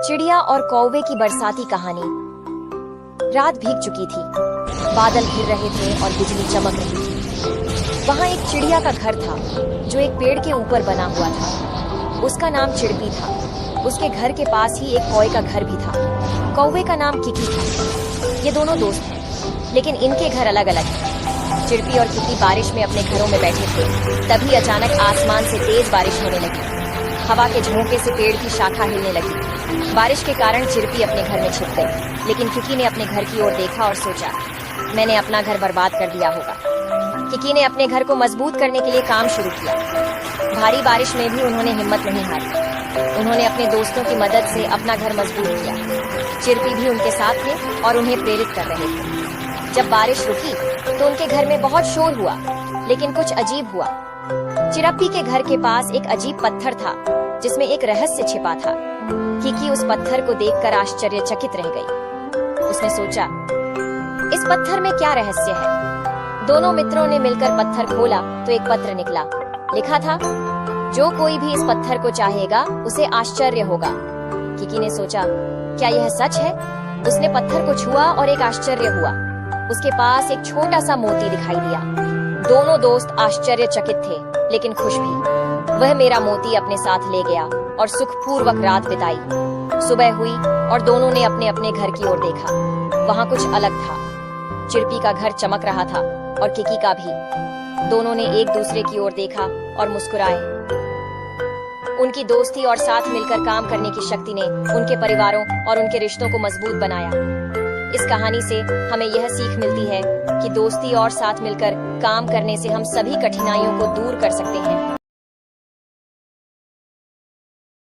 चिड़िया और कौवे की बरसाती कहानी। रात भीग चुकी थी, बादल घिर रहे थे और बिजली चमक रही थी। वहाँ एक चिड़िया का घर था जो एक पेड़ के ऊपर बना हुआ था। उसका नाम चिड़पी था। उसके घर के पास ही एक कौवे का घर भी था। कौवे का नाम किकी था। ये दोनों दोस्त हैं, लेकिन इनके घर अलग अलग हैं। चिड़पी और किकी बारिश में अपने घरों में बैठे थे। तभी अचानक आसमान से तेज बारिश होने लगी। हवा के झोंके से पेड़ की शाखा हिलने लगी। बारिश के कारण चिड़पी अपने घर में छिप गई, लेकिन किकी ने अपने घर की ओर देखा और सोचा, मैंने अपना घर बर्बाद कर दिया होगा। किकी ने अपने घर को मजबूत करने के लिए काम शुरू किया। भारी बारिश में भी उन्होंने हिम्मत नहीं हारी। उन्होंने अपने दोस्तों की मदद से अपना घर मजबूत किया। चिड़पी भी उनके साथ थे और उन्हें प्रेरित कर रहे थे। जब बारिश रुकी तो उनके घर में बहुत शोर हुआ, लेकिन कुछ अजीब हुआ। चिड़प्पी के घर के पास एक अजीब पत्थर था जिसमें एक रहस्य छिपा था। किकी उस पत्थर को देखकर आश्चर्यचकित रह गई। उसने सोचा, इस पत्थर में क्या रहस्य है। दोनों मित्रों ने मिलकर पत्थर खोला तो एक पत्र निकला। लिखा था, जो कोई भी इस पत्थर को चाहेगा उसे आश्चर्य होगा। किकी ने सोचा, क्या यह सच है। उसने पत्थर को छुआ और एक आश्चर्य हुआ। उसके पास एक छोटा सा मोती दिखाई दिया। दोनों दोस्त आश्चर्यचकित थे, लेकिन खुश भी। वह मेरा मोती अपने साथ ले गया और सुखपूर्वक रात बिताई। सुबह हुई और दोनों ने अपने अपने घर की ओर देखा। वहाँ कुछ अलग था। चिड़पी का घर चमक रहा था और किकी का भी। दोनों ने एक दूसरे की ओर देखा और मुस्कुराए। उनकी दोस्ती और साथ मिलकर काम करने की शक्ति ने उनके परिवारों और उनके रिश्तों को मजबूत बनाया। इस कहानी से हमें यह सीख मिलती है कि दोस्ती और साथ मिलकर काम करने से हम सभी कठिनाइयों को दूर कर सकते हैं।